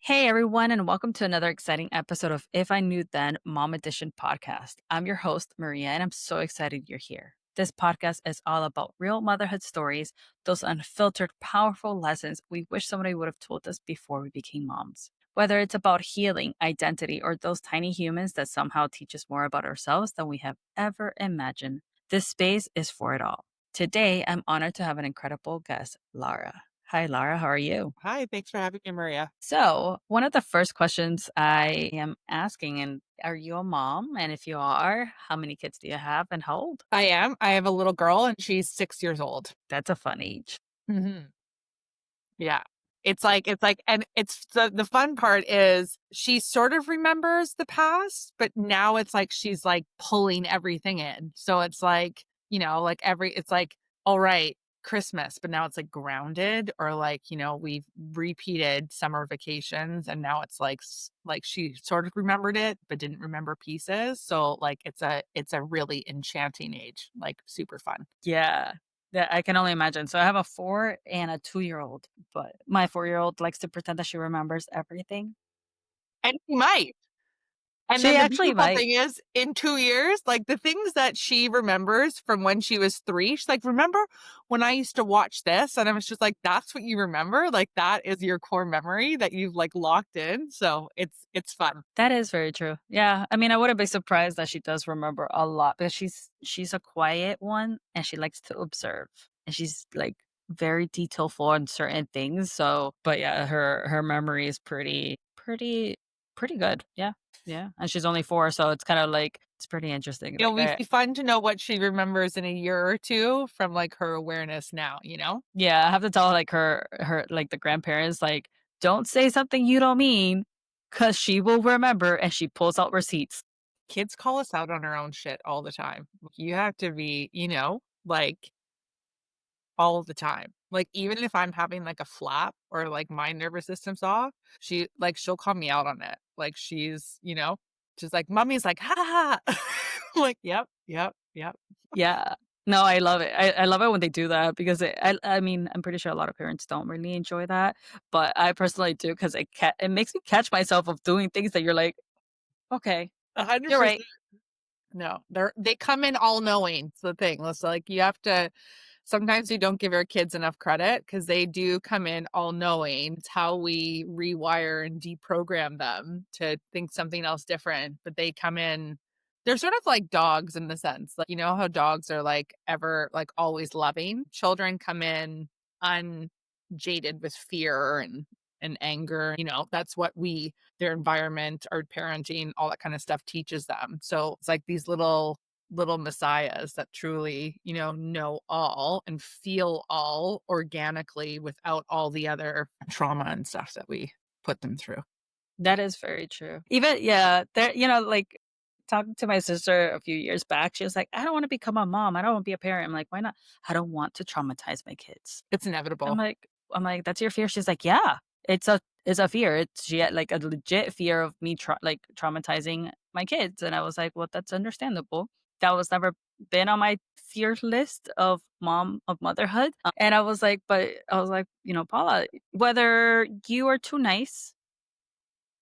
Hey everyone, and welcome to another exciting episode of If I Knew Then Mom Edition podcast. I'm your host, Maria, and I'm so excited you're here. This podcast is all about real motherhood stories, those unfiltered, powerful lessons we wish somebody would have told us before we became moms. Whether it's about healing, identity, or those tiny humans that somehow teach us more about ourselves than we have ever imagined, this space is for it all. Today, I'm honored to have an incredible guest, Lara. Hi, Lara. How are you? Hi, thanks for having me, Maria. So, one of the first questions I am asking, and are you a mom? And if you are, how many kids do you have and how old? I am. I have a little girl and she's 6 years old. That's a fun age. Mhm. Yeah. And it's the fun part is she sort of remembers the past, but now it's like she's like pulling everything in. So it's like, like it's like, all right, Christmas, but now it's like grounded or like, we've repeated summer vacations and now it's like like she sort of remembered it but didn't remember pieces. So like it's a really enchanting age, like super fun. Yeah. Yeah, I can only imagine. So I have a 4 and a 2-year-old, but my 4-year-old likes to pretend that she remembers everything. And she might. And She then the actually beautiful might. thing is, in 2 years, like, the things that she remembers from when she was 3, she's like, "Remember when I used to watch this?" And I was just like, "That's what you remember? Like, that is your core memory that you've, like, locked in?" So, it's fun. That is very true. Yeah. I mean, I wouldn't be surprised that she does remember a lot because she's a quiet one and she likes to observe. And she's like very detailful on certain things. So, but yeah, her memory is pretty good. Yeah. Yeah. And she's only 4, so it's kind of like it's pretty interesting. Like It'd be fun to know what she remembers in a year or 2 from, like, her awareness now, you know? yeah, I have to tell like her like the grandparents like don't say something you don't mean cuz she will remember and she pulls out receipts. Kids call us out on our own shit all the time. You have to be, like all the time. Like, even if I'm having, like, a flap or, like, my nervous system's off, she'll call me out on it. Like, she's like, "Mommy's like, ha ha ha." I'm like, "Yep, yep, yep." Yeah. No, I love it. I love it when they do that because I mean, I'm pretty sure a lot of parents don't really enjoy that, but I personally do because it makes me catch myself of doing things that you're like, "Okay, you're 100%. right." No, they come in all knowing. It's the thing. It's like you have to sometimes we don't give our kids enough credit because they do come in all knowing. It's how we rewire and deprogram them to think something else different. But they come in, they're sort of like dogs in the sense, like, how dogs are like ever, like always loving. Children come in unjaded with fear and anger. That's what their environment, our parenting, all that kind of stuff teaches them. So it's like these little messiahs that truly, know all and feel all organically without all the other trauma and stuff that we put them through. That is very true. Even yeah, there like, talking to my sister a few years back, she was like, "I don't wanna become a mom. I don't wanna be a parent." I'm like, "Why not?" "I don't want to traumatize my kids." It's I'm inevitable. like I'm like, "That's your fear?" She's like, "Yeah, it's a fear. It's yeah, like a legit fear of me traumatizing my kids." And I was like, "Well, that's understandable." That was never been on my fear list of motherhood. And I was like, "Paula, whether you are too nice,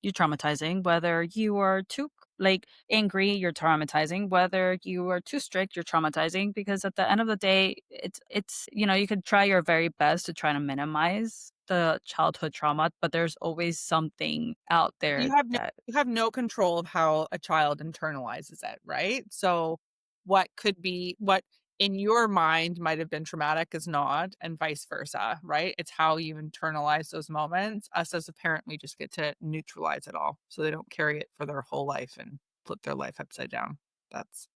you're traumatizing. Whether you are too like angry, you're traumatizing. Whether you are too strict, you're traumatizing. Because at the end of the day, it's you could try your very best to try to minimize the childhood trauma, but there's always something out there that You have no control of how a child internalizes it, right? So what in your mind might have been traumatic is not, and vice versa, right? It's how you internalize those moments. Us as a parent, we just get to neutralize it all so they don't carry it for their whole life and flip their life upside down. That's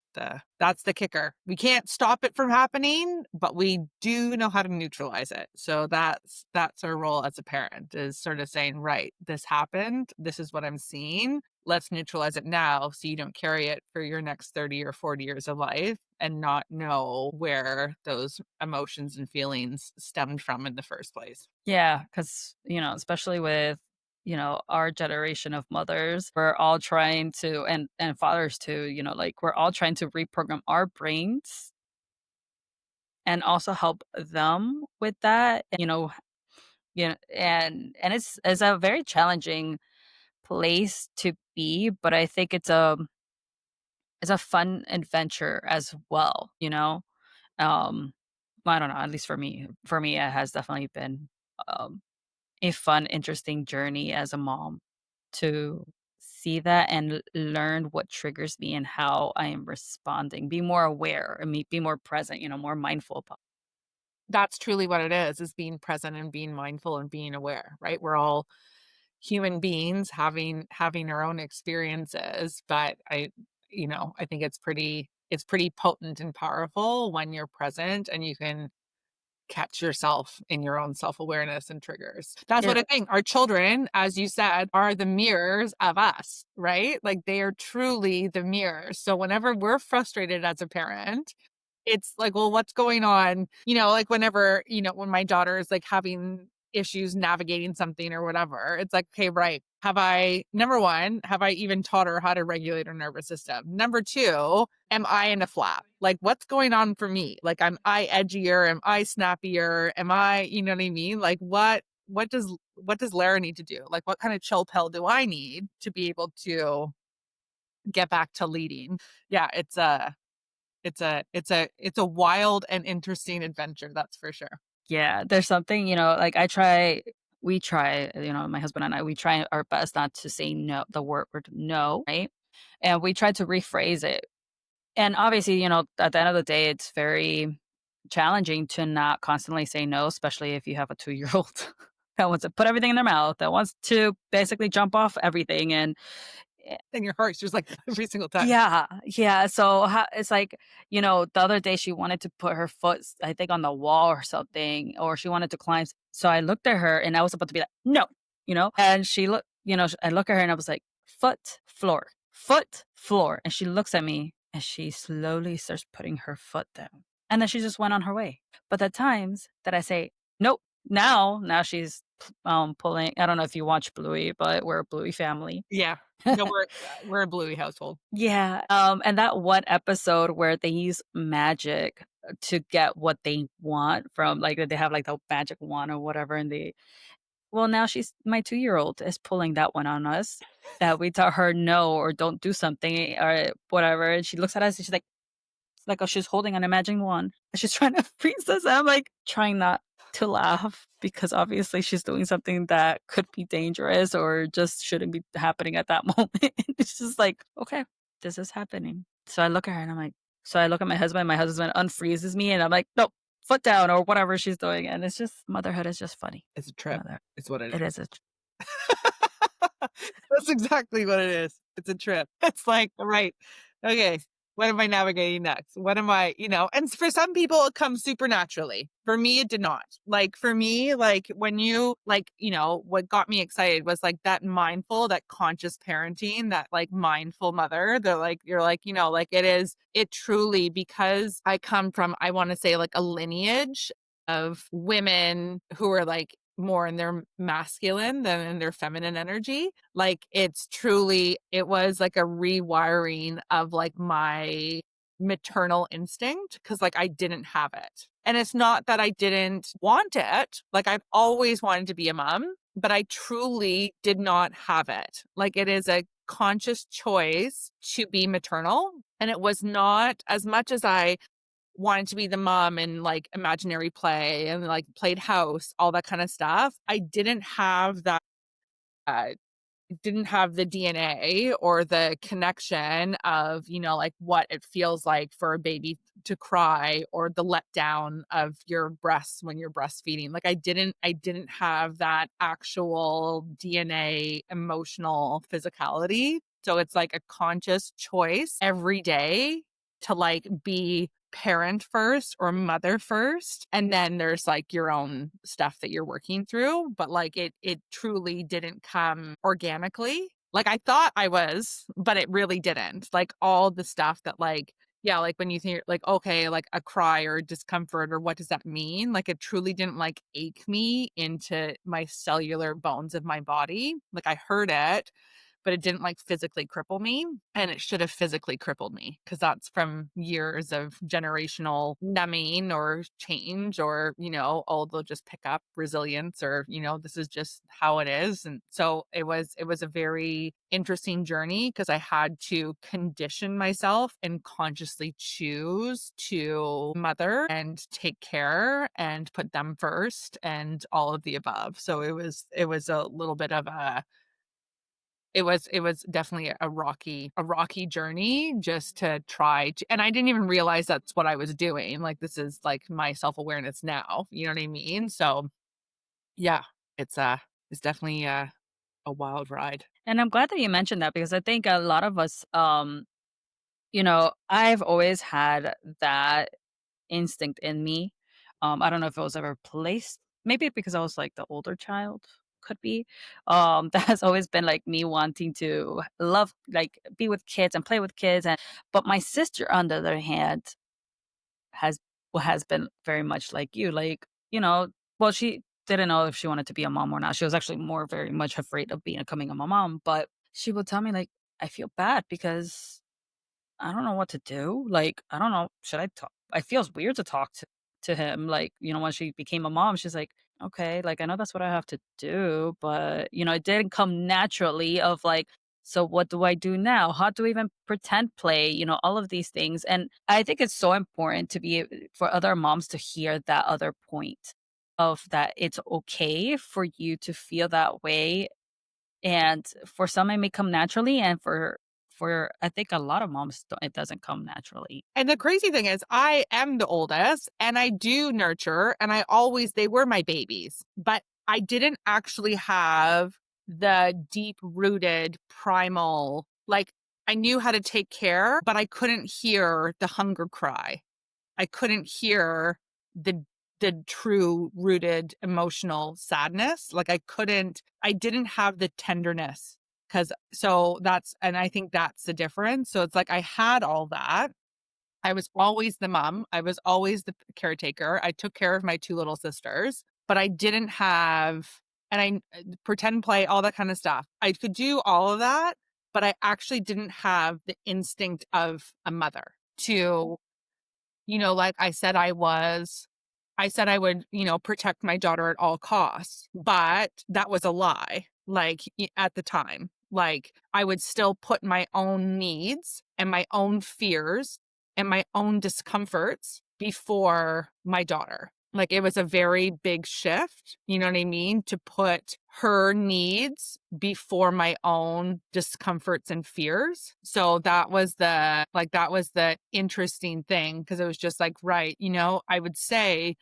the kicker. We can't stop it from happening, but we do know how to neutralize it. So that's our role as a parent is sort of saying, right, this happened. This is what I'm seeing. Let's neutralize it now so you don't carry it for your next 30 or 40 years of life and not know where those emotions and feelings stemmed from in the first place. yeah, because especially with our generation of mothers, we're all trying to and fathers too, like we're all trying to reprogram our brains and also help them with that. and it's a very challenging place to be, but I think it's a fun adventure as well, you know? Um, I don't know, at least for me. For me, it has definitely been, um, a fun, interesting journey as a mom to see that and learn what triggers me and how I am responding, be more aware, be more present, more mindful about. That's truly what it is being present and being mindful and being aware, right? We're all human beings having our own experiences, but I think it's pretty potent and powerful when you're present and you can catch yourself in your own self-awareness and triggers. That's Yeah, what I think. Our children, as you said, are the mirrors of us, right? Like they are truly the mirrors. So whenever we're frustrated as a parent, it's like, well, what's going on? Like whenever, when my daughter is like having issues navigating something or whatever, it's like, okay, right. Number one, have I even taught her how to regulate her nervous system? Number two, am I in a flap? Like, what's going on for me? Like, am I edgier? Am I snappier? Am I, you know what I mean? Like, what does Lara need to do? Like, what kind of chill pill do I need to be able to get back to leading? Yeah, it's a wild and interesting adventure, that's for sure. yeah, there's something, like we try, my husband and I, we try our best not to say no, the word no, right? And we try to rephrase it. And obviously, at the end of the day, it's very challenging to not constantly say no, especially if you have a 2-year-old that wants to put everything in their mouth, that wants to basically jump off everything. And And your heart's just like every single time. yeah, yeah, so ho it's like, the other day she wanted to put her foot, I think, on the wall or something, or she wanted to climb, so I looked at her and I was about to be like, "No," and she looked, I look at her and I was like, foot, floor," and she looks at me and she slowly starts putting her foot down, and then she just went on her way. But the times that I say, "Nope," now she's, pulling. I don't know if you watch Bluey, but we're a Bluey family. Yeah. No, we're a Bluey household. Yeah, and that one episode where they use magic to get what they want from, like, they have, like, the magic wand or whatever, and now she's my 2-year-old is pulling that one on us, that we tell her no or don't do something or whatever, and she looks at us and she's like, oh, she's holding an imagined wand, and she's trying to freeze us, and I'm, like, trying not to laugh because obviously she's doing something that could be dangerous or just shouldn't be happening at that moment. It's just like, "Okay, this is happening." So I look at her and I'm like, I look at my husband unfreezes me, and I'm like, "Nope, foot down," or whatever she's doing, and it's just motherhood is just funny. It's a trip. Mother It's what it it is. is a That's exactly what it is. It's a trip. It's like, right, okay, what am I navigating next? What am and for some people it comes supernaturally. For me, it did not. Like for me, like when what got me excited was like that mindful, that conscious parenting, that like mindful mother, that like you're like, like it truly because I come from, I want to say like a lineage of women who are like more in their masculine than in their feminine energy. Like it was like a rewiring of like my maternal instinct because like I didn't have it. And it's not that I didn't want it. Like I've always wanted to be a mom, but I truly did not have it. Like it is a conscious choice to be maternal. And it was not as much as I wanted to be the mom in like imaginary play and like played house, all that kind of stuff. I uh, didn't have the DNA or the connection of, like what it feels like for a baby to cry or the letdown of your breasts when you're breastfeeding. Like I didn't have that actual DNA, emotional physicality. So it's like a conscious choice every day to like be parent first or mother first, and then there's like your own stuff that you're working through, but like it truly didn't come organically like I thought I was, but it really didn't. Like all the stuff that like, yeah, like when you think like, okay, like a cry or discomfort or what does that mean, like it truly didn't like ache me into my cellular bones of my body. Like I heard it, but it didn't like physically cripple me. And it should have physically crippled me because that's from years of generational numbing or change, or, oh, they'll just pick up resilience, or, this is just how it is. And so it was a very interesting journey because I had to condition myself and consciously choose to mother and take care and put them first and all of the above. So it was a little bit of a it was definitely a rocky journey just to try to, and I didn't even realize that's what I was doing. Like, this is like my self-awareness now, you know what I mean? So yeah, it's definitely a wild ride. And I'm glad that you mentioned that because I think a lot of us, I've always had that instinct in me. I don't know if it was ever placed, maybe because I was like the older child, could be. That has always been like me wanting to love, like be with kids and play with kids. But my sister, on the other hand, has has been very much like you, like, well, she didn't know if she wanted to be a mom or not. She was actually more very much afraid of becoming a mom, but she would tell me like, I feel bad because I don't know what to do. Like, I don't know. Should I talk? I feels weird to talk to him. Like, when she became a mom, she's like, okay, like I know that's what I have to do, but it didn't come naturally of like, so what do I do now? How do I even pretend play? All of these things. And I think it's so important to be for other moms to hear that other point of that it's okay for you to feel that way, and for some, it may come naturally, and for I think a lot of moms, it doesn't come naturally. And the crazy thing is I am the oldest and I do nurture, and they were my babies, but I didn't actually have the deep rooted primal, like, I knew how to take care, but I couldn't hear the hunger cry. I couldn't hear the true rooted emotional sadness. Like, I didn't have the tenderness. And I think that's the difference. So it's like I had all that. I was always the mom. I was always the caretaker. I took care of my two little sisters, but I didn't have, and pretend play, all that kind of stuff. I could do all of that, but I actually didn't have the instinct of a mother to, like I said I would, protect my daughter at all costs, but that was a lie. Like, at the time, like, I would still put my own needs and my own fears and my own discomforts before my daughter. Like, it was a very big shift, you know what I mean? To put her needs before my own discomforts and fears. So that was the interesting thing, because it was just like, right, I would say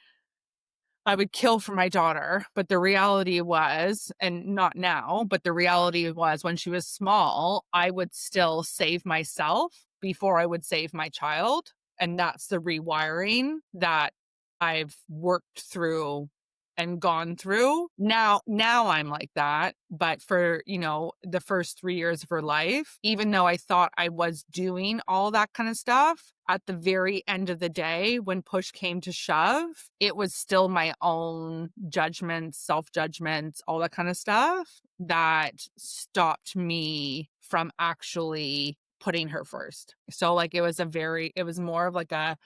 I would kill for my daughter, but the reality was, and not now, but the reality was when she was small, I would still save myself before I would save my child. And that's the rewiring that I've worked through and gone through. Now I'm like that, but for, the first 3 years of her life, even though I thought I was doing all that kind of stuff, at the very end of the day, when push came to shove, it was still my own judgments, self-judgments, all that kind of stuff that stopped me from actually putting her first. So like it was more of like a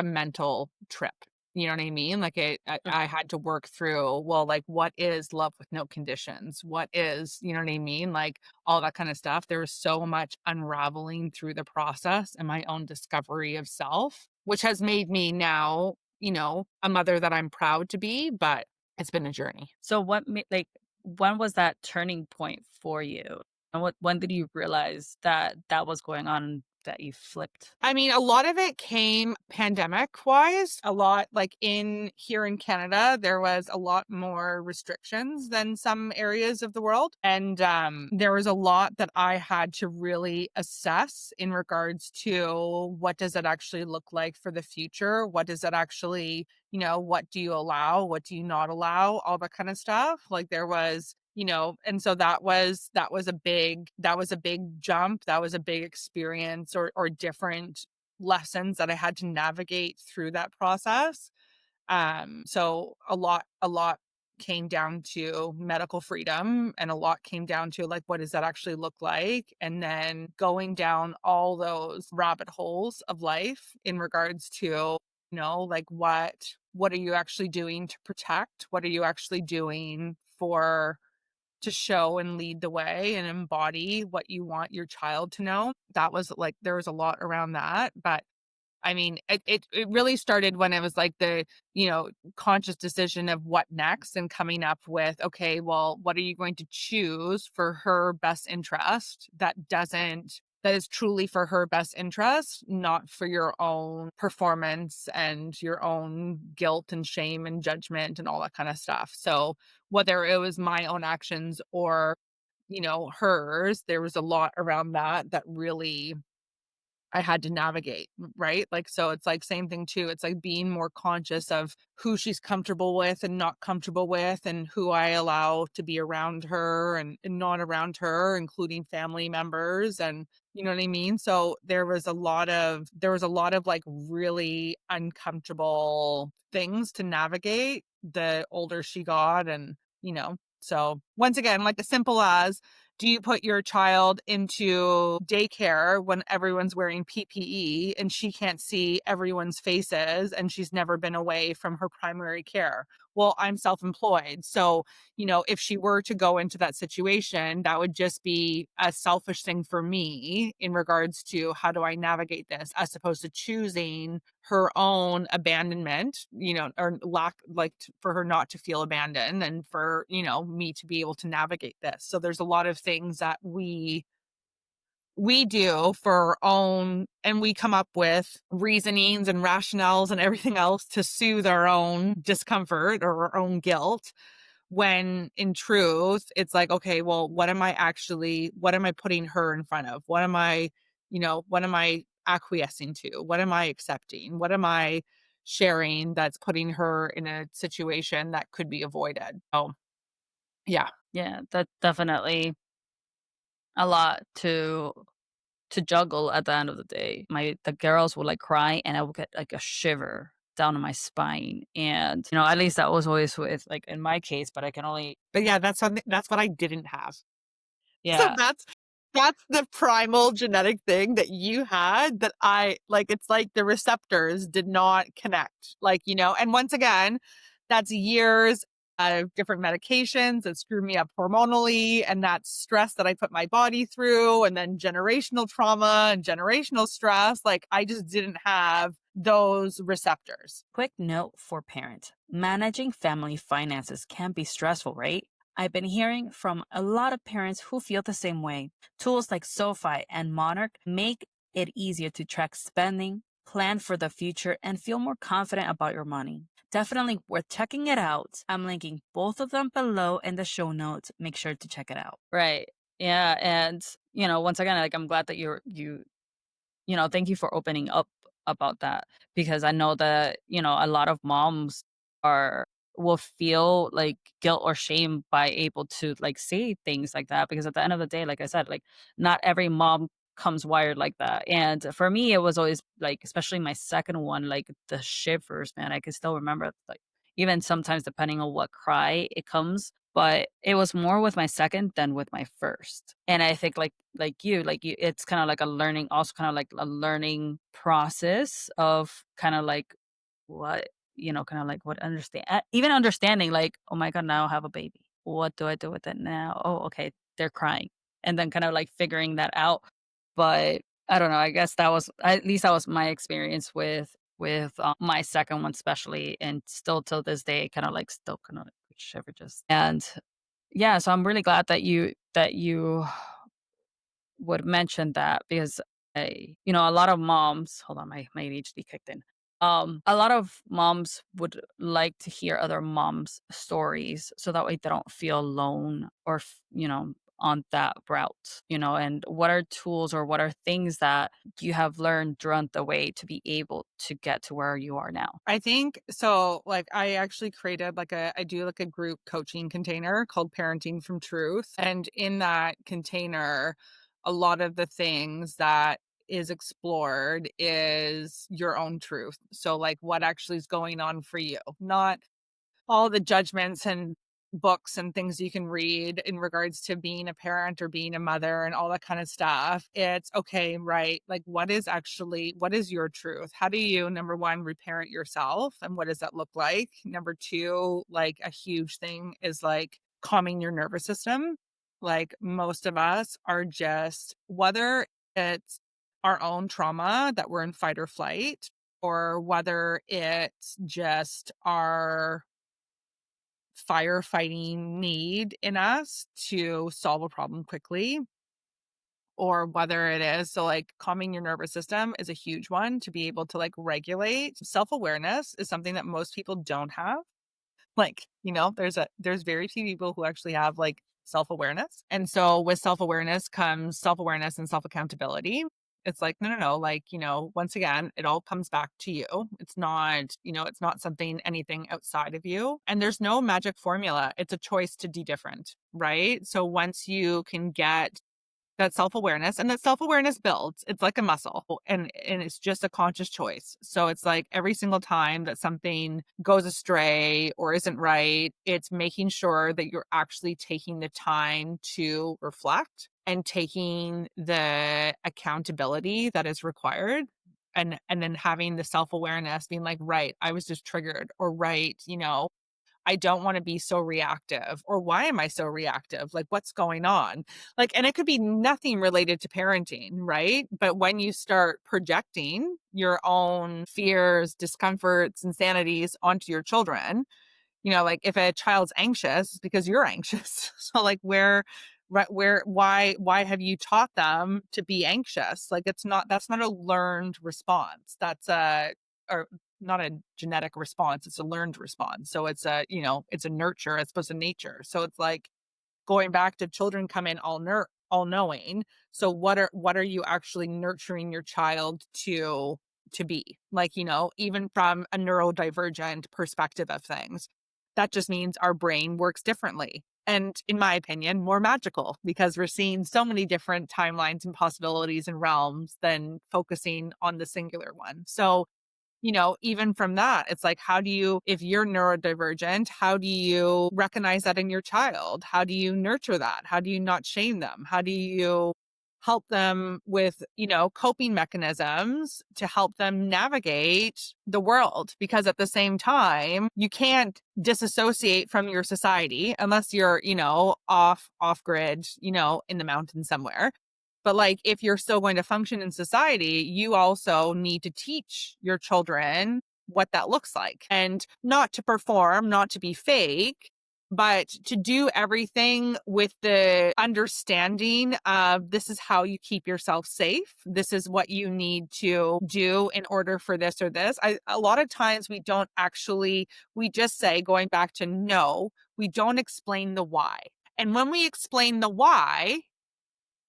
mental trip. You know what I mean? Like, I had to work through, well, like, what is love with no conditions? What is, you know what I mean? Like, all that kind of stuff. There was so much unraveling through the process and my own discovery of self, which has made me now, a mother that I'm proud to be, but it's been a journey. So when was that turning point for you? And when did you realize that that was going on, that you flipped? I mean, a lot of it came pandemic wise. A lot, like, here in Canada, there was a lot more restrictions than some areas of the world. And there was a lot that I had to really assess in regards to what does it actually look like for the future? What does it actually, what do you allow? What do you not allow? All that kind of stuff. Like, there was, and so that was a big jump. That was a big experience, or different lessons that I had to navigate through that process. So a lot came down to medical freedom, and a lot came down to like, what does that actually look like? And then going down all those rabbit holes of life in regards to, like what are you actually doing to protect? What are you actually doing for to show and lead the way and embody what you want your child to know? That was like there was a lot around that, but I mean, it really started when it was like the, conscious decision of what next and coming up with, okay, well, what are you going to choose for her best interest that is truly for her best interest, not for your own performance and your own guilt and shame and judgment and all that kind of stuff. So whether it was my own actions or, hers, there was a lot around that really I had to navigate, right? Like, so it's like same thing too. It's like being more conscious of who she's comfortable with and not comfortable with and who I allow to be around her and not around her, including family members. And you know what I mean? So there was a lot of like really uncomfortable things to navigate the older she got. And, so once again, like as simple as, do you put your child into daycare when everyone's wearing PPE and she can't see everyone's faces and she's never been away from her primary care? Well, I'm self-employed. So, if she were to go into that situation, that would just be a selfish thing for me in regards to how do I navigate this as opposed to choosing her own abandonment, or lack, like for her not to feel abandoned and for, me to be able to navigate this. So there's a lot of things that we do for our own, and we come up with reasonings and rationales and everything else to soothe our own discomfort or our own guilt, when in truth it's like, okay, well, what am I putting her in front of? What am I acquiescing to? What am I accepting? What am I sharing that's putting her in a situation that could be avoided? Oh, yeah. Yeah, that's definitely a lot to juggle at the end of the day. The girls would like cry and I would get like a shiver down my spine. And, at least that was always with like in my case, but I can only But yeah, that's what I didn't have. So yeah. that's the primal genetic thing that you had that I like. It's like the receptors did not connect, like, and once again, that's years of different medications that screw me up hormonally, and that stress that I put my body through, and then generational trauma and generational stress. Like, I just didn't have those receptors. Quick note for parents. Managing family finances can be stressful, right? I've been hearing from a lot of parents who feel the same way. Tools like SoFi and Monarch make it easier to track spending, plan for the future, and feel more confident about your money. Definitely worth checking it out. I'm linking both of them below in the show notes. Make sure to check it out. Right. Yeah. And, once again, like I'm glad that thank you for opening up about that because I know that, a lot of moms are will feel like guilt or shame by able to like say things like that because at the end of the day, like I said, like not every mom comes wired like that. And for me, it was always like, especially my second one, like the shivers, man. I can still remember like even sometimes depending on what cry it comes. But it was more with my second than with my first. And I think like you, it's kind of like a learning, also kind of like a learning process of kind of like what, kind of like what even understanding like, oh my God, now I have a baby. What do I do with it now? Oh, okay, they're crying. And then kind of like figuring that out. But I don't know. I guess at least that was my experience with my second one, especially, and still till this day, kind of like still kind of like shiver just. And yeah, so I'm really glad that you would mention that because a lot of moms. Hold on, my ADHD kicked in. A lot of moms would like to hear other moms' stories so that way they don't feel alone or on that route, and what are tools or what are things that you have learned throughout the way to be able to get to where you are now? I think so. Like, I actually created I do like a group coaching container called Parenting from Truth. And in that container, a lot of the things that is explored is your own truth. So, like, what actually is going on for you, not all the judgments and books and things you can read in regards to being a parent or being a mother and all that kind of stuff. It's okay, right? Like, what is your truth? How do you, number one, reparent yourself? And what does that look like? Number two, like a huge thing is like calming your nervous system. Like, most of us are just, whether it's our own trauma that we're in fight or flight, or whether it's just our firefighting need in us to solve a problem quickly, or whether it is, so like calming your nervous system is a huge one to be able to like regulate. Self-awareness is something that most people don't have. Like, there's very few people who actually have like self-awareness. And so with self-awareness comes self-awareness and self-accountability. It's like, no, no, no, like, once again, it all comes back to you. It's not something, anything outside of you. And there's no magic formula. It's a choice to be different, right? So once you can get that self-awareness, and that self-awareness builds, it's like a muscle, and it's just a conscious choice. So it's like every single time that something goes astray or isn't right, it's making sure that you're actually taking the time to reflect and taking the accountability that is required, and then having the self-awareness being like, right, I was just triggered, or right, I don't want to be so reactive, or why am I so reactive? Like, what's going on? Like, and it could be nothing related to parenting, right? But when you start projecting your own fears, discomforts, insanities onto your children, like if a child's anxious, it's because you're anxious. So like why have you taught them to be anxious? Like, that's not a learned response. Or not a genetic response. It's a learned response. So it's a nurture as opposed to nature. So it's like going back to children come in all knowing. So what are you actually nurturing your child to be? Like, even from a neurodivergent perspective of things, that just means our brain works differently. And in my opinion, more magical, because we're seeing so many different timelines and possibilities and realms than focusing on the singular one. So even from that, it's like, if you're neurodivergent, how do you recognize that in your child? How do you nurture that? How do you not shame them? How do you help them with, coping mechanisms to help them navigate the world? Because at the same time, you can't disassociate from your society unless you're, off grid, in the mountains somewhere. But like, if you're still going to function in society, you also need to teach your children what that looks like, and not to perform, not to be fake, but to do everything with the understanding of, this is how you keep yourself safe. This is what you need to do in order for this or this. A lot of times we just say, going back to no, we don't explain the why. And when we explain the why,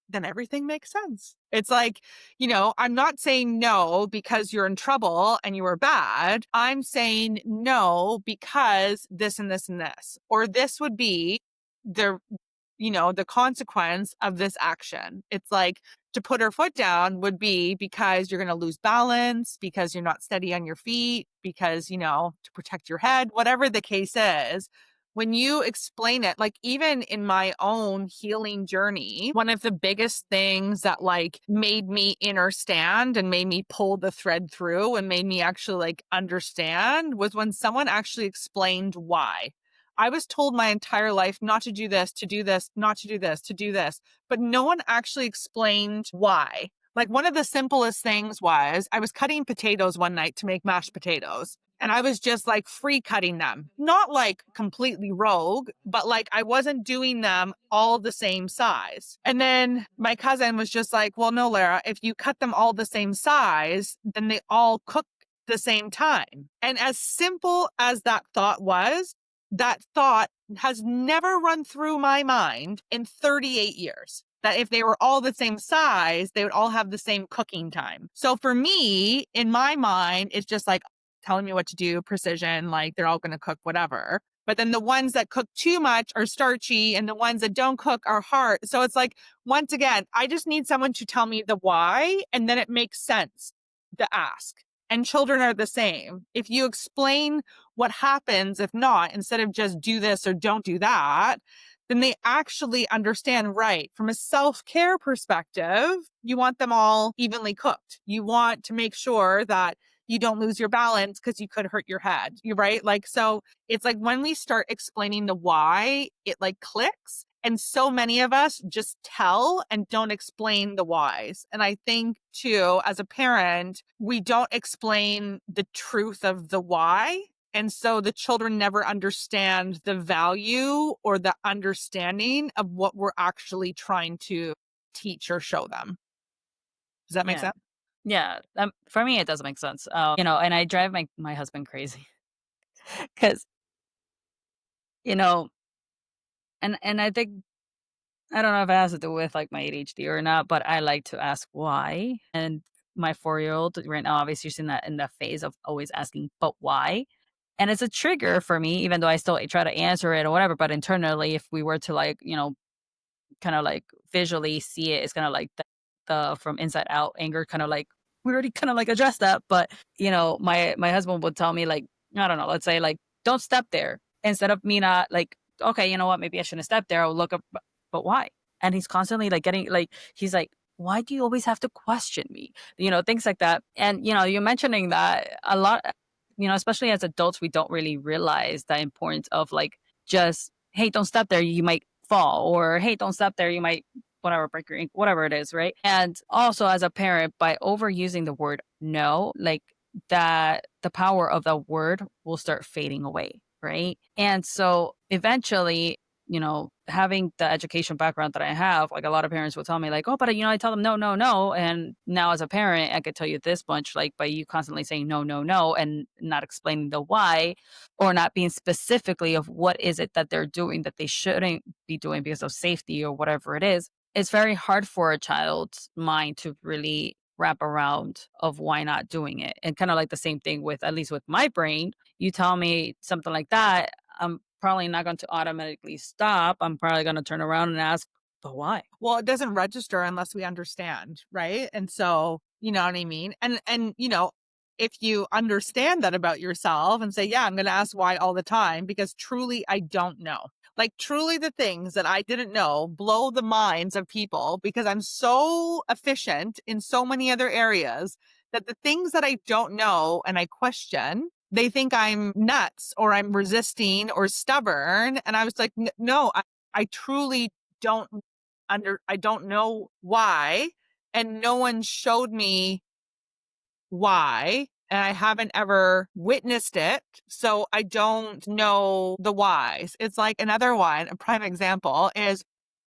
then everything makes sense. It's like, I'm not saying no because you're in trouble and you were bad. I'm saying no because this and this and this, or this would be the, the consequence of this action. It's like, to put her foot down would be because you're going to lose balance, because you're not steady on your feet, because, to protect your head, whatever the case is. When you explain it, like, even in my own healing journey, one of the biggest things that like made me understand and made me pull the thread through and made me actually like understand was when someone actually explained why. I was told my entire life not to do this, to do this, not to do this, to do this, but no one actually explained why. Like, one of the simplest things was, I was cutting potatoes one night to make mashed potatoes. And I was just like free cutting them, not like completely rogue, but like I wasn't doing them all the same size. And then my cousin was just like, well, no, Lara, if you cut them all the same size, then they all cook the same time. And as simple as that thought was, that thought has never run through my mind in 38 years. That if they were all the same size, they would all have the same cooking time. So for me, in my mind, it's just like telling me what to do, precision, like they're all going to cook whatever. But then the ones that cook too much are starchy, and the ones that don't cook are hard. So it's like, once again, I just need someone to tell me the why, and then it makes sense to ask. And children are the same. If you explain what happens if not, instead of just do this or don't do that, then they actually understand, right? From a self care perspective, you want them all evenly cooked. You want to make sure that you don't lose your balance because you could hurt your head. You're right. Like, so it's like when we start explaining the why, it like clicks. And so many of us just tell and don't explain the whys. And I think too, as a parent, we don't explain the truth of the why. And so the children never understand the value or the understanding of what we're actually trying to teach or show them. Does that make Yeah. sense? Yeah, for me, it does make sense, and I drive my husband crazy because you know and I think I don't know if it has to do with, like, my ADHD or not, but I like to ask why, and my four-year-old right now, obviously, she's in that phase of always asking, "But why?" And it's a trigger for me, even though I still try to answer it or whatever, but internally, if we were to, like, kinda, like, visually see it, it's kinda like the from inside out anger, kinda like we already kinda, like, addressed that, but, my husband would tell me, like, I don't know, let's say, like, "Don't step there," instead of me not like, "Okay, you know what? Maybe I shouldn't step there." I'll look up, But why?" And he's constantly, like, getting like he's like, "Why do you always have to question me?" Things like that. And, you mentioning that a lot, especially as adults, we don't really realize the importance of, like, just, "Hey, don't step there, you might fall," or, "Hey, don't step there, you might whatever, break your ankle," whatever it is, right? And also as a parent, by overusing the word no, like that the power of the word will start fading away, right? And so eventually, having the education background that I have, like a lot of parents will tell me, like, "Oh, but I tell them no, no, no." And now as a parent, I could tell you this much, like by you constantly saying no, no, no, and not explaining the why, or not being specifically of what is it that they're doing that they shouldn't be doing because of safety or whatever it is, it's very hard for a child's mind to really wrap around of why not doing it. And kind of like the same thing with, at least with my brain, you tell me something like that, I'm probably not going to automatically stop. I'm probably going to turn around and ask, but why? Well, it doesn't register unless we understand, right? And so, you know what I mean? And if you understand that about yourself and say, "Yeah, I'm going to ask why all the time because truly I don't know." Like truly the things that I didn't know blow the minds of people because I'm so efficient in so many other areas that the things that I don't know and I question, they think I'm nuts or I'm resisting or stubborn. And I was like, No, I truly don't I don't know why, and no one showed me why, and I haven't ever witnessed it, so I don't know the whys. It's like another one, a prime example is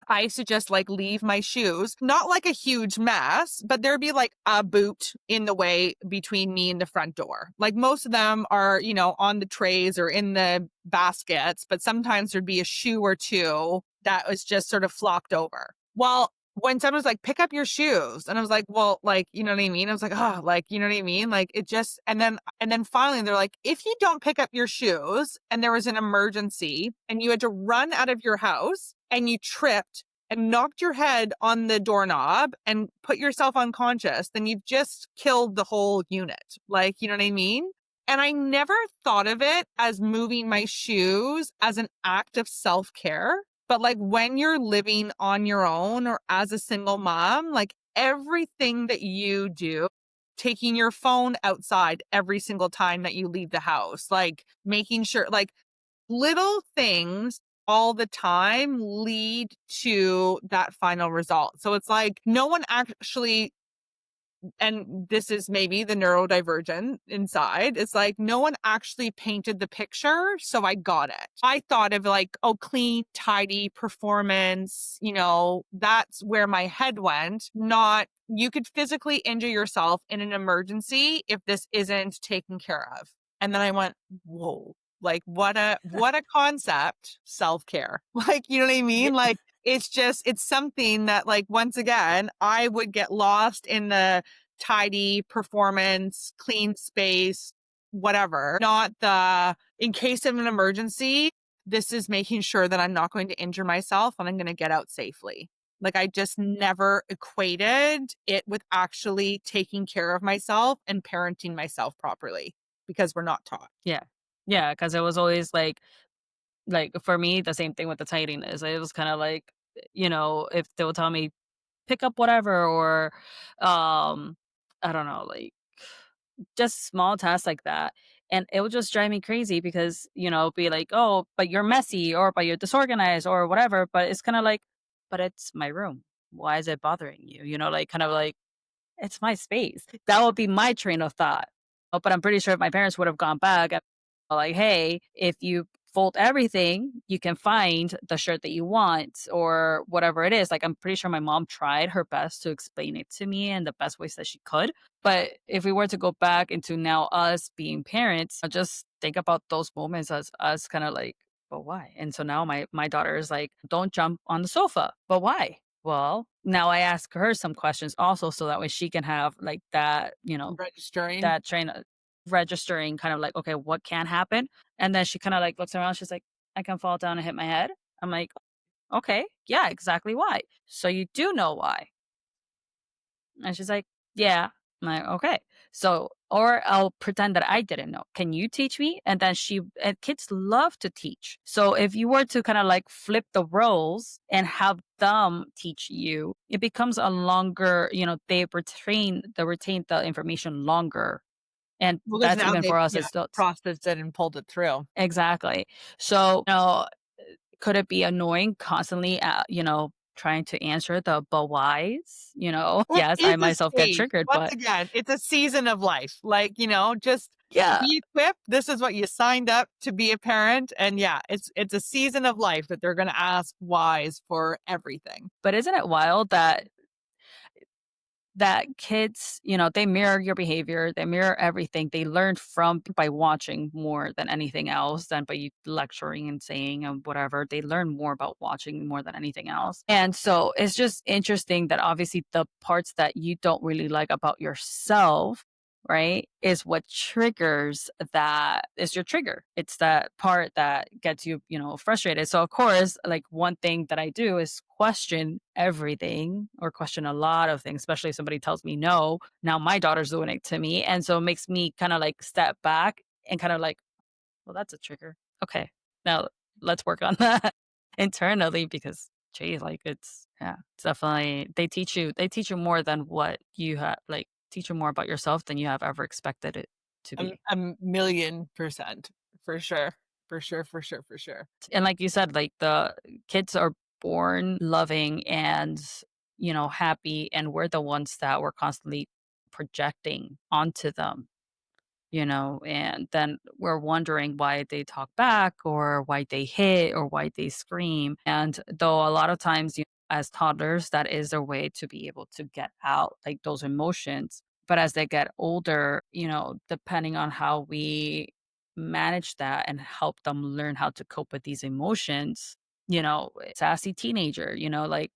I used to just like leave my shoes, not like a huge mess, but there'd be like a boot in the way between me and the front door. Like most of them are, on the trays or in the baskets, but sometimes there'd be a shoe or two that was just sort of flopped over. Well, when someone was like, pick up your shoes. And I was like, well, like, you know what I mean? I was like, oh, like, you know what I mean? Like it just, and then finally they're like, if you don't pick up your shoes and there was an emergency and you had to run out of your house and you tripped and knocked your head on the doorknob and put yourself unconscious, then you've just killed the whole unit. Like, you know what I mean? And I never thought of it as moving my shoes as an act of self care. But like when you're living on your own or as a single mom, like everything that you do, taking your phone outside every single time that you leave the house, like making sure, like little things all the time lead to that final result. So it's like no one actually, and this is maybe the neurodivergent inside. It's like no one actually painted the picture. So I got it. I thought of like, oh, clean, tidy performance, that's where my head went. Not you could physically injure yourself in an emergency if this isn't taken care of. And then I went, whoa, like what a concept, self-care. Like, you know what I Yeah. mean? Like it's something that like once again I would get lost in the tidy performance, clean space, whatever. Not the in case of an emergency, this is making sure that I'm not going to injure myself and I'm going to get out safely. Like, I just never equated it with actually taking care of myself and parenting myself properly because we're not taught. Yeah. Yeah, because it was always like, for me, the same thing with the tidiness. It was kinda like, if they would tell me, "Pick up whatever," or, I don't know, like, just small tasks like that, and it would just drive me crazy because, be like, "Oh, but you're messy," or, "But you're disorganized," or whatever, but it's kinda like, "But it's my room. Why is it bothering you?" Like, kind of like, "It's my space." That would be my train of thought. But I'm pretty sure if my parents would have gone back and like, "Hey, if you fold everything, you can find the shirt that you want," or whatever it is. Like, I'm pretty sure my mom tried her best to explain it to me in the best ways that she could. But if we were to go back into now us being parents, I just think about those moments as us kinda like, "But why?" And so now my daughter is like, "Don't jump on the sofa." "But why?" Well, now I ask her some questions also so that way she can have like that, Registering. that train registering kind of like, okay, what can happen? And then she kind of like looks around, she's like, I can fall down and hit my head. I'm like, okay, yeah, exactly why. So you do know why. And she's like, yeah. I'm like, okay. So, or I'll pretend that I didn't know. Can you teach me? And then and kids love to teach. So if you were to kind of like flip the roles and have them teach you, it becomes a longer, they retain the information longer. And Well, because that's now even they've, for us yeah, as adults. processed it and pulled it through. Exactly. So, could it be annoying constantly, trying to answer the but whys? It Yes, I is a myself get stage. triggered, Once but again, it's a season of life. Like, just yeah. be equipped. This is what you signed up to be a parent. And yeah, it's a season of life that they're gonna ask whys for everything. But isn't it wild that kids, they mirror your behavior, they mirror everything. They learn from by watching more than anything else than by you lecturing and saying and whatever. They learn more about watching more than anything else. And so it's just interesting that obviously the parts that you don't really like about yourself, right, is what triggers that is your trigger. It's that part that gets you, frustrated. So of course, like one thing that I do is question everything or question a lot of things, especially if somebody tells me no. Now my daughter's doing it to me. And so it makes me kind of like step back and kind of like, well, that's a trigger. Okay. Now let's work on that internally because geez, like yeah, it's definitely they teach you more than what you have like teach you more about yourself than you have ever expected it to be. A million percent for sure. For sure, for sure, for sure. And like you said, like the kids are born loving and, happy, and we're the ones that we're constantly projecting onto them, and then we're wondering why they talk back or why they hit or why they scream. And though a lot of times, as toddlers, that is their way to be able to get out like those emotions. But as they get older, depending on how we manage that and help them learn how to cope with these emotions, sassy teenager, like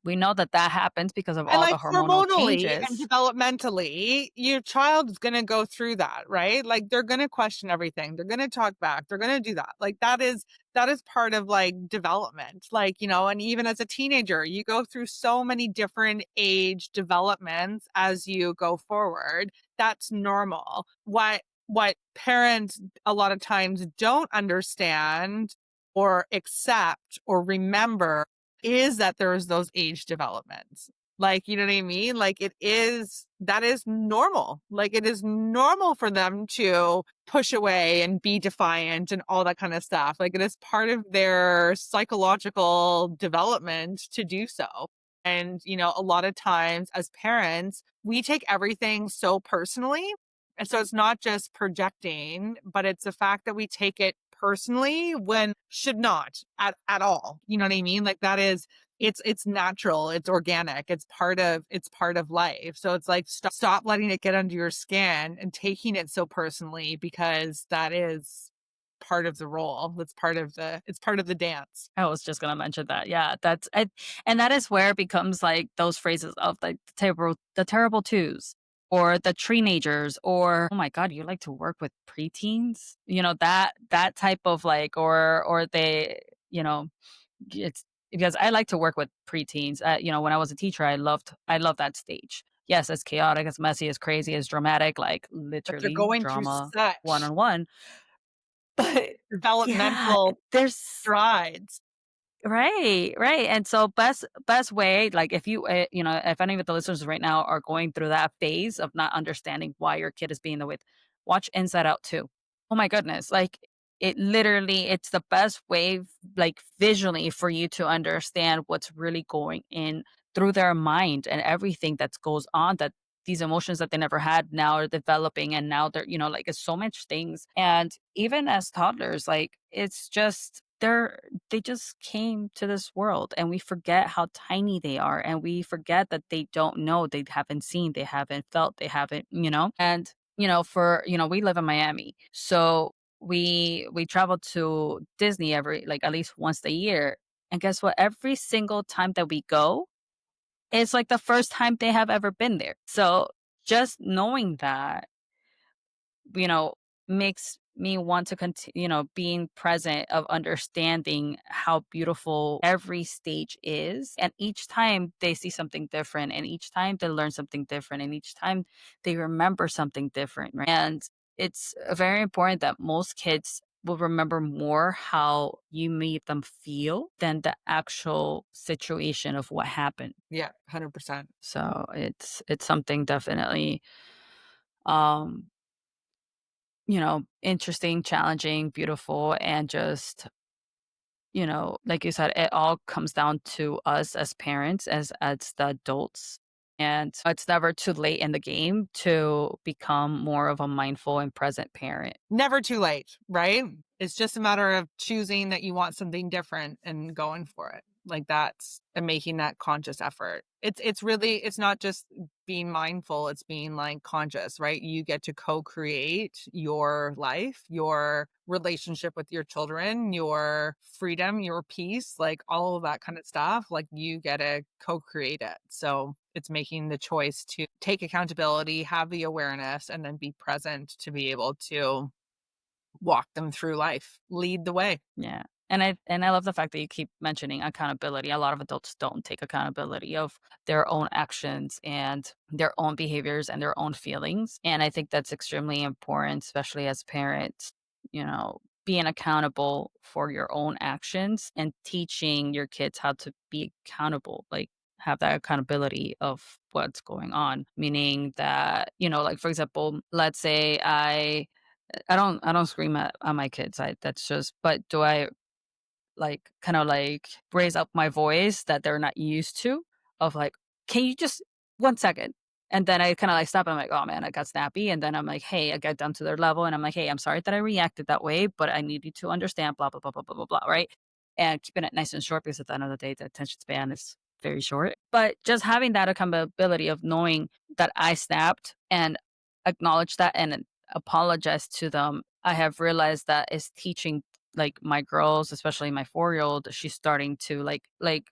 we know that that happens because of And, all like, the hormonal hormonally and changes. developmentally, your child's gonna go through that, right? Like, they're gonna question everything. They're gonna talk back. They're gonna do that. Like, that is part of, like, development. Like, and even as a teenager, you go through so many different age developments as you go forward. That's normal. What parents a lot of times don't understand or accept or remember is that there's those age developments. Like, you know what I mean? Like that is normal. Like it is normal for them to push away and be defiant and all that kind of stuff. Like it is part of their psychological development to do so. And, a lot of times as parents, we take everything so personally. And so it's not just projecting, but it's the fact that we take it personally when should not at all. You know what I mean? Like that is it's natural, it's organic, it's part of life. So it's like stop letting it get under your skin and taking it so personally because that is part of the role. It's part of the dance. I was just gonna mention that. Yeah, and that is where it becomes like those phrases of like the terrible twos or the teenagers or oh my god, you like to work with preteens? That type of like or they, it's because I like to work with preteens. When I was a teacher, I loved that stage. Yes, it's chaotic, it's messy, it's crazy, it's dramatic, like But they're literally going through drama one such on one. But yeah, developmental there's strides. right, right, and so best way, like, if if any of the listeners right now are going through that phase of not understanding why your kid is being the way, watch Inside Out 2. Oh my goodness, like, it's the best way, like, visually for you to understand what's really going in through their mind and everything that goes on, that these emotions that they never had now are developing, and now like, it's so much things, and even as toddlers, like, it's just they just came to this world, and we forget how tiny they are, and we forget that they don't know, they haven't seen, they haven't felt, they haven't. And we live in Miami, so we travel to Disney every, like, at least once a year, and guess what, every single time that we go, it's like the first time they have ever been there. So just knowing that, you know, makes me want to continue, being present, of understanding how beautiful every stage is. And each time they see something different, and each time they learn something different, and each time they remember something different. Right? And it's very important that most kids will remember more how you made them feel than the actual situation of what happened. Yeah, 100%. So it's something definitely um interesting, challenging, beautiful, and just, like you said, it all comes down to us as parents, as the adults. And it's never too late in the game to become more of a mindful and present parent. Never too late, right? It's just a matter of choosing that you want something different and going for it. Like that's and making that conscious effort. It's not just being mindful, it's being like conscious, right? You get to co-create your life, your relationship with your children, your freedom, your peace, like all of that kind of stuff. Like you get to co-create it. So it's making the choice to take accountability, have the awareness, and then be present to be able to walk them through life, lead the way. Yeah. And I love the fact that you keep mentioning accountability. A lot of adults don't take accountability of their own actions and their own behaviors and their own feelings. And I think that's extremely important, especially as parents, being accountable for your own actions and teaching your kids how to be accountable, like have that accountability of what's going on. Meaning that, like, for example, let's say I don't scream at my kids. That's just, but do I, like, kinda, like, raise up my voice that they're not used to, of like, "Can you just 1 second?" And then I kinda, like, stop, and I'm like, "Oh, man, I got snappy," and then I'm like, "Hey," I get down to their level, and I'm like, "Hey, I'm sorry that I reacted that way, but I need you to understand blah, blah, blah, blah, blah, blah, blah," right? And keeping it nice and short, because at the end of the day, the attention span is very short. But just having that accountability of knowing that I snapped, and acknowledge that, and apologize to them, I have realized that is teaching, like, my girls, especially my 4-year-old, she's starting to, like,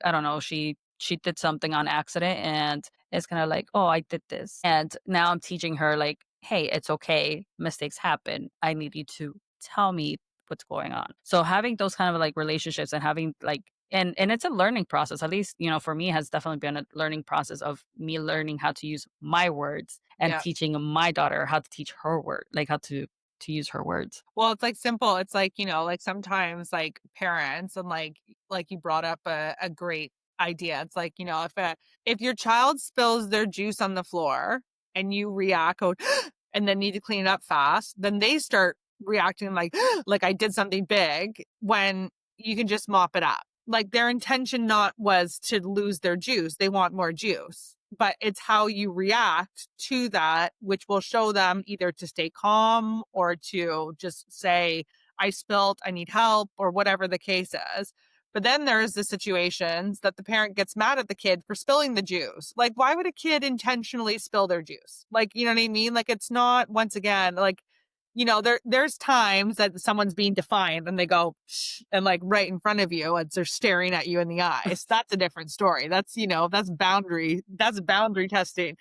I don't know, she did something on accident, and it's kinda like, "Oh, I did this." And now I'm teaching her, like, "Hey, it's okay. Mistakes happen. I need you to tell me what's going on." So having those kind of, like, relationships, and having, like, and it's a learning process. At least, for me, has definitely been a learning process of me learning how to use my words, and Yeah. teaching my daughter how to teach her word, like, how to use her words. Well, it's like simple. It's like, like sometimes like parents and like you brought up a great idea. It's like, if your child spills their juice on the floor and you react go, and then need to clean it up fast, then they start reacting like like I did something big when you can just mop it up. Like their intention not was to lose their juice. They want more juice. But it's how you react to that, which will show them either to stay calm or to just say, I spilled, I need help, or whatever the case is. But then there's the situations that the parent gets mad at the kid for spilling the juice. Like, why would a kid intentionally spill their juice? Like, you know what I mean? Like, it's not, once again, like, there's times that someone's being defiant and they go, shh, and like right in front of you as they're staring at you in the eyes. That's a different story. That's boundary testing.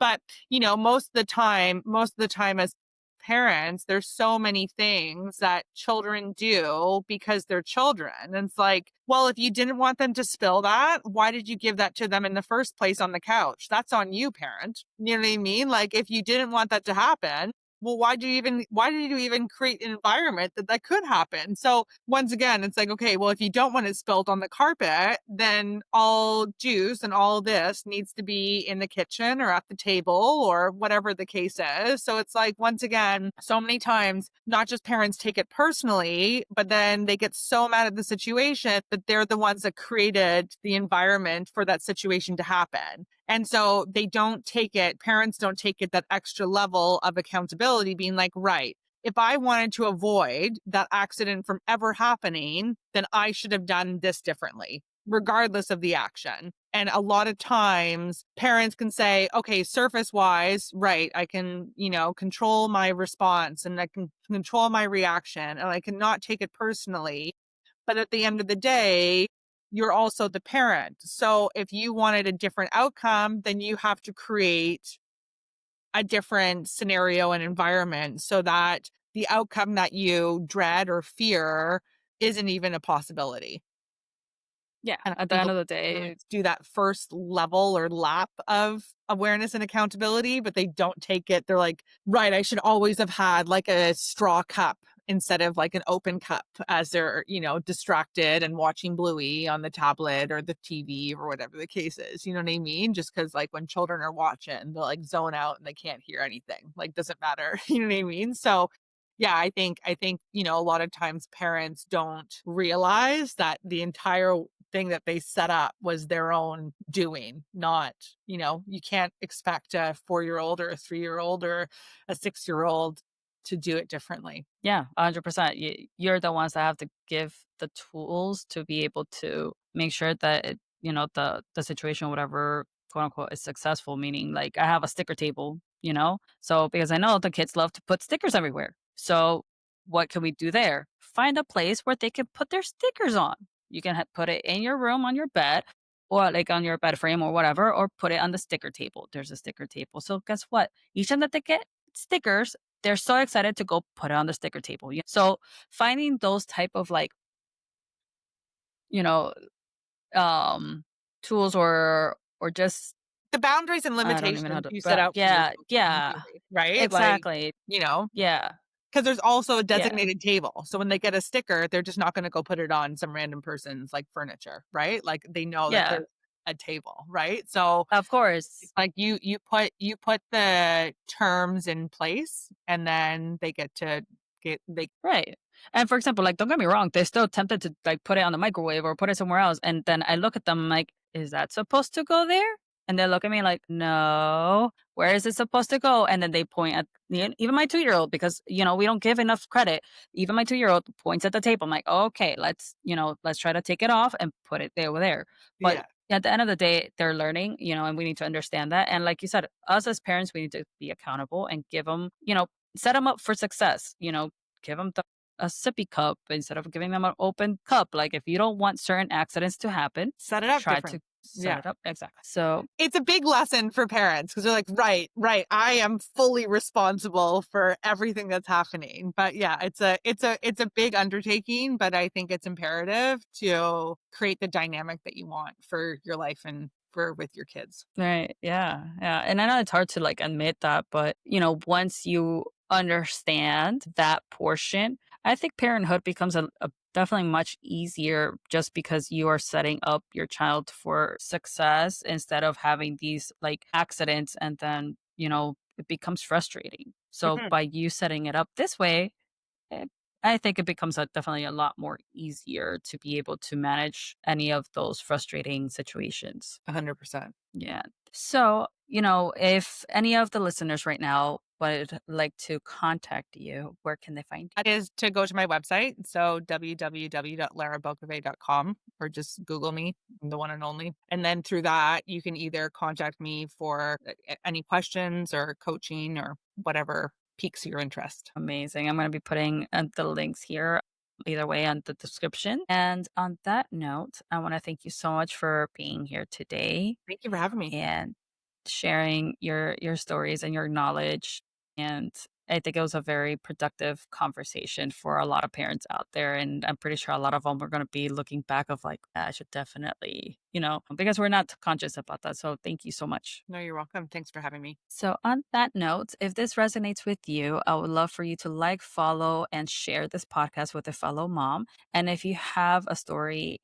But, most of the time as parents, there's so many things that children do because they're children. And it's like, well, if you didn't want them to spill that, why did you give that to them in the first place on the couch? That's on you, parent. You know what I mean? Like, if you didn't want that to happen, well, why did you even create an environment that that could happen? So once again, it's like, okay, well, if you don't want it spilled on the carpet, then all juice and all this needs to be in the kitchen or at the table or whatever the case is. So it's like, once again, so many times, not just parents take it personally, but then they get so mad at the situation that they're the ones that created the environment for that situation to happen. And so they don't take it, parents don't take it that extra level of accountability, being like, right, if I wanted to avoid that accident from ever happening, then I should have done this differently, regardless of the action. And a lot of times parents can say, okay, surface wise, right, I can, control my response and I can control my reaction and I cannot take it personally. But at the end of the day, you're also the parent. So if you wanted a different outcome, then you have to create a different scenario and environment so that the outcome that you dread or fear isn't even a possibility. Yeah, And I at the think a end lot of the of day, parents do that first level or lap of awareness and accountability, but they don't take it. They're like, right, I should always have had like a straw cup instead of like an open cup as they're, distracted and watching Bluey on the tablet or the TV or whatever the case is. You know what I mean? Just because like when children are watching, they'll like zone out and they can't hear anything. Like doesn't matter. You know what I mean? So yeah, I think, a lot of times parents don't realize that the entire thing that they set up was their own doing, not, you can't expect a 4-year-old or a 3-year-old or a 6-year-old to do it differently. yeah, 100%. You're the ones that have to give the tools to be able to make sure that the situation, whatever, quote unquote, is successful. Meaning, like, I have a sticker table, so because I know the kids love to put stickers everywhere. So what can we do there? Find a place where they can put their stickers on. You can put it in your room on your bed, or like on your bed frame or whatever, or put it on the sticker table. There's a sticker table. So guess what? Each time that they get stickers, they're so excited to go put it on the sticker table. So finding those type of like, you know, um, tools or just The boundaries and I don't even know how limitations to you set but out for yeah, yourself yeah, immediately, right? Like, exactly. you know, Yeah, because there's also a yeah, designated table. So when they get a sticker, they're just not gonna go put it on some random person's, like, furniture, right? Like, they know that yeah, there's a table, right? So, of it's course. like you put the terms in place, and then they get to get they Right. And for example, like, don't get me wrong, they're still tempted to like put it on the microwave or put it somewhere else. And then I look at them like, is that supposed to go there? And they look at me like, no, where is it supposed to go? And then they point at even my 2-year-old because, we don't give enough credit. Even my 2-year-old points at the table. I'm like, okay, let's try to take it off and put it there over there. But Yeah, at the end of the day, they're learning, and we need to understand that. And like you said, us as parents, we need to be accountable and give them, set them up for success, give them a sippy cup instead of giving them an open cup. Like if you don't want certain accidents to happen, set it up try different. to set Yeah. it up exactly. So It's a big lesson for parents because 'cause they're like, "Right, right, I am fully responsible for everything that's happening." But yeah, it's a big undertaking, but I think it's imperative to create the dynamic that you want for your life and for with your kids. right, yeah, yeah. And I know it's hard to like admit that, but once you understand that portion, I think parenthood becomes a definitely much easier just because you are setting up your child for success instead of having these like accidents and then, it becomes frustrating. So Mhm, by you setting it up this way, eh, I think it becomes definitely a lot more easier to be able to manage any of those frustrating situations. 100%. Yeah. So, if any of the listeners right now would like to contact you, where can they find you? That is to go to my website, so www.larabokovay.com or just Google me, I'm the one and only. And then through that, you can either contact me for any questions or coaching or whatever piques your interest. Amazing. I'm going to be putting the links here either way on the description. And on that note, I want to thank you so much for being here today Thank you for having me. and sharing your stories and your knowledge. And I think it was a very productive conversation for a lot of parents out there, and I'm pretty sure a lot of them are gonna be looking back of like, "I should definitely," because we're not conscious about that, so thank you so much. No, you're welcome. Thanks for having me. So, on that note, if this resonates with you, I would love for you to like, follow, and share this podcast with a fellow mom. And if you have a story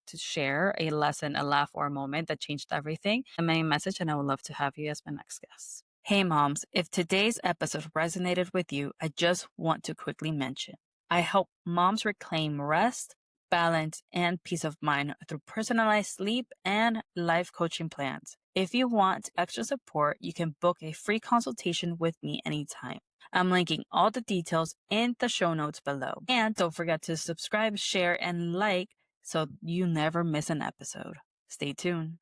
to share, a lesson, a laugh, or a moment that changed everything, send me a message and I would love to have you as my next guest. Hey, moms, if today's episode resonated with you, I just want to quickly mention I help moms reclaim rest, balance, and peace of mind through personalized sleep and life coaching plans. If you want extra support, you can book a free consultation with me anytime. I'm linking all the details in the show notes below. And don't forget to subscribe, share, and like so you never miss an episode. Stay tuned.